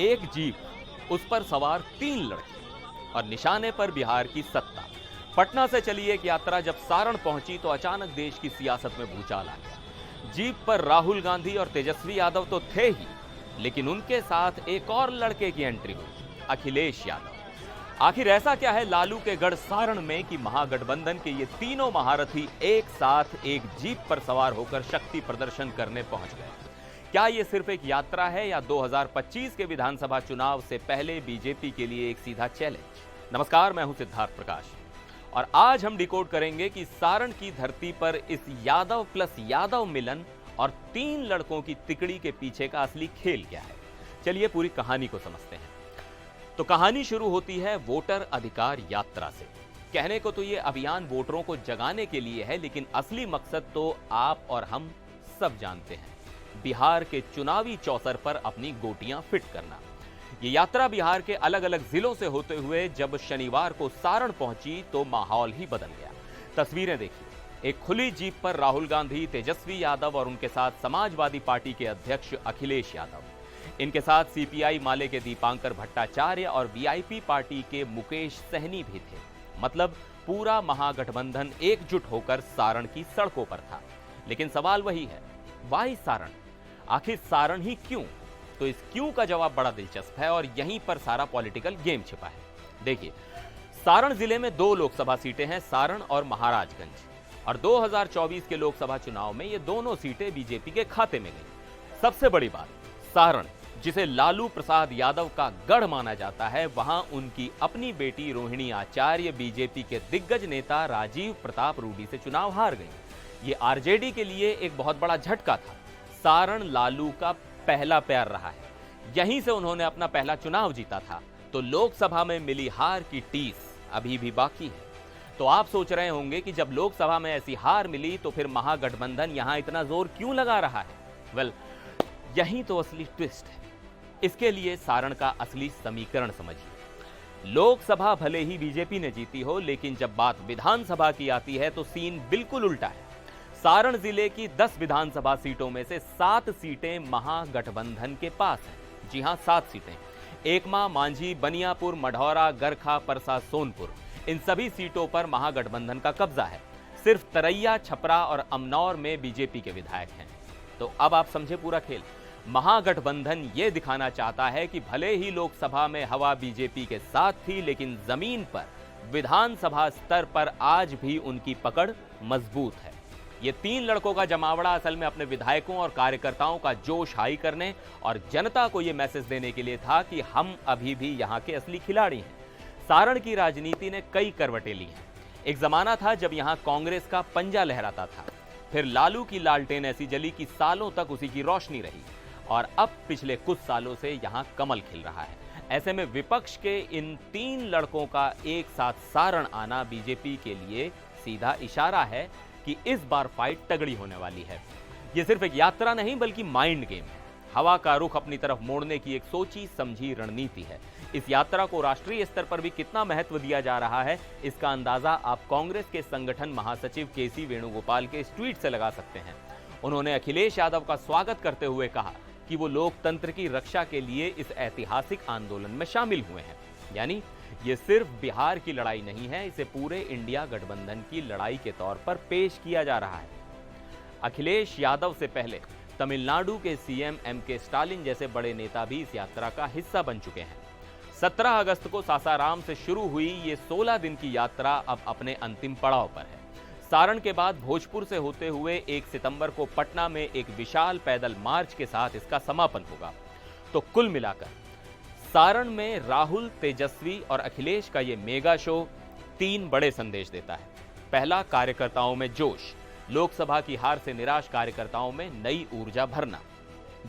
एक जीप, उस पर सवार 3 लड़के और निशाने पर बिहार की सत्ता। पटना से चली एक यात्रा जब सारण पहुंची तो अचानक देश की सियासत में भूचाल आ गया। जीप पर राहुल गांधी और तेजस्वी यादव तो थे ही, लेकिन उनके साथ एक और लड़के की एंट्री हुई, अखिलेश यादव। आखिर ऐसा क्या है लालू के गढ़ सारण में कि महागठबंधन के ये तीनों महारथी एक साथ एक जीप पर सवार होकर शक्ति प्रदर्शन करने पहुंच गए? क्या ये सिर्फ एक यात्रा है या 2025 के विधानसभा चुनाव से पहले बीजेपी के लिए एक सीधा चैलेंज? नमस्कार, मैं हूं सिद्धार्थ प्रकाश और आज हम डिकोड करेंगे कि सारण की धरती पर इस यादव प्लस यादव मिलन और 3 लड़कों की तिकड़ी के पीछे का असली खेल क्या है। चलिए पूरी कहानी को समझते हैं। तो कहानी शुरू होती है वोटर अधिकार यात्रा से। कहने को तो ये अभियान वोटरों को जगाने के लिए है, लेकिन असली मकसद तो आप और हम सब जानते हैं, बिहार के चुनावी चौसर पर अपनी गोटियां फिट करना। ये यात्रा बिहार के अलग अलग जिलों से होते हुए जब शनिवार को सारण पहुंची तो माहौल ही बदल गया। तस्वीरें देखिए, एक खुली जीप पर राहुल गांधी, तेजस्वी यादव और उनके साथ समाजवादी पार्टी के अध्यक्ष अखिलेश यादव। इनके साथ सीपीआई माले के दीपांकर भट्टाचार्य और वीआईपी पार्टी के मुकेश सहनी भी थे। मतलब पूरा महागठबंधन एकजुट होकर सारण की सड़कों पर था। लेकिन सवाल वही है, वाई सारण? आखिर सारण ही क्यों? तो इस क्यों का जवाब बड़ा दिलचस्प है और यहीं पर सारा पॉलिटिकल गेम छिपा है। देखिए, सारण जिले में 2 लोकसभा सीटें हैं, सारण और महाराजगंज, और 2024 के लोकसभा चुनाव में ये दोनों सीटें बीजेपी के खाते में गई। सबसे बड़ी बात, सारण जिसे लालू प्रसाद यादव का गढ़ माना जाता है, वहां उनकी अपनी बेटी रोहिणी आचार्य बीजेपी के दिग्गज नेता राजीव प्रताप रूडी से चुनाव हार गई। ये आरजेडी के लिए एक बहुत बड़ा झटका था। सारण लालू का पहला प्यार रहा है, यहीं से उन्होंने अपना पहला चुनाव जीता था। तो लोकसभा में मिली हार की टीस अभी भी बाकी है। तो आप सोच रहे होंगे कि जब लोकसभा में ऐसी हार मिली तो फिर महागठबंधन यहां इतना जोर क्यों लगा रहा है? वेल, यही तो असली ट्विस्ट है। इसके लिए सारण का असली समीकरण समझिए। लोकसभा भले ही बीजेपी ने जीती हो, लेकिन जब बात विधानसभा की आती है तो सीन बिल्कुल उल्टा है। सारण जिले की 10 विधानसभा सीटों में से 7 सीटें महागठबंधन के पास हैं। जी हां, 7 सीटें। एकमा, मांझी, बनियापुर, मढ़ौरा, गरखा, परसा, सोनपुर, इन सभी सीटों पर महागठबंधन का कब्जा है। सिर्फ तरैया, छपरा और अमनौर में बीजेपी के विधायक हैं। तो अब आप समझे पूरा खेल। महागठबंधन यह दिखाना चाहता है कि भले ही लोकसभा में हवा बीजेपी के साथ थी, लेकिन जमीन पर विधानसभा स्तर पर आज भी उनकी पकड़ मजबूत है। ये 3 लड़कों का जमावड़ा असल में अपने विधायकों और कार्यकर्ताओं का जोश हाई करने और जनता को यह मैसेज देने के लिए था कि हम अभी भी यहां के असली खिलाड़ी हैं। सारण की राजनीति ने कई करवटें ली हैं। एक जमाना था जब यहां कांग्रेस का पंजा लहराता था, फिर लालू की लालटेन ऐसी जली कि सालों तक उसी की रोशनी रही, और अब पिछले कुछ सालों से यहां कमल खिल रहा है। ऐसे में विपक्ष के इन 3 लड़कों का एक साथ सारण आना बीजेपी के लिए सीधा इशारा है कि इस बार फाइट तगड़ी होने वाली है। यह सिर्फ एक यात्रा नहीं बल्कि माइंड गेम है। हवा का रुख अपनी तरफ मोड़ने की एक सोची समझी रणनीति है। इस यात्रा को राष्ट्रीय स्तर पर भी कितना महत्व दिया जा रहा है, इसका अंदाजा आप कांग्रेस के संगठन महासचिव केसी वेणुगोपाल के इस ट्वीट से लगा सकते हैं। उन्होंने अखिलेश यादव का स्वागत करते हुए कहा कि वो लोकतंत्र की रक्षा के लिए इस ऐतिहासिक आंदोलन में शामिल हुए हैं। यानी ये सिर्फ बिहार की लड़ाई नहीं है, इसे पूरे इंडिया गठबंधन की लड़ाई के तौर पर पेश किया जा रहा है। अखिलेश यादव से पहले तमिलनाडु के सीएम एमके स्टालिन जैसे बड़े नेता भी इस यात्रा का हिस्सा बन चुके हैं। 17 अगस्त को सासाराम से शुरू हुई ये 16 दिन की यात्रा अब अपने अंतिम पड़ाव पर है। सारण के बाद भोजपुर से होते हुए 1 सितंबर को पटना में एक विशाल पैदल मार्च के साथ इसका समापन होगा। तो कुल मिलाकर सारण में राहुल, तेजस्वी और अखिलेश का ये मेगा शो 3 बड़े संदेश देता है। पहला, कार्यकर्ताओं में जोश, लोकसभा की हार से निराश कार्यकर्ताओं में नई ऊर्जा भरना।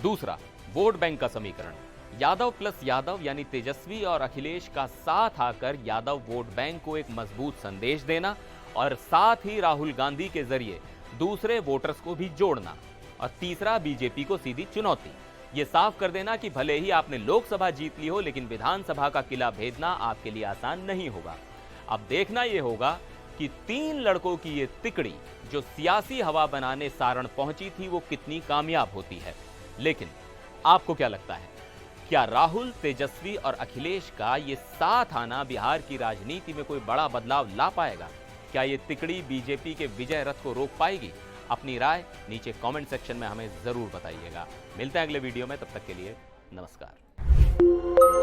दूसरा, वोट बैंक का समीकरण, यादव प्लस यादव यानी तेजस्वी और अखिलेश का साथ आकर यादव वोट बैंक को एक मजबूत संदेश देना, और साथ ही राहुल गांधी के जरिए दूसरे वोटर्स को भी जोड़ना। और तीसरा, बीजेपी को सीधी चुनौती, ये साफ कर देना कि भले ही आपने लोकसभा जीत ली हो, लेकिन विधानसभा का किला भेदना आपके लिए आसान नहीं होगा। अब देखना यह होगा कि 3 लड़कों की ये तिकड़ी जो सियासी हवा बनाने सारण पहुंची थी वो कितनी कामयाब होती है। लेकिन आपको क्या लगता है, क्या राहुल, तेजस्वी और अखिलेश का ये साथ आना बिहार की राजनीति में कोई बड़ा बदलाव ला पाएगा? क्या ये तिकड़ी बीजेपी के विजय रथ को रोक पाएगी? अपनी राय नीचे कमेंट सेक्शन में हमें जरूर बताइएगा। मिलते हैं अगले वीडियो में, तब तक के लिए नमस्कार।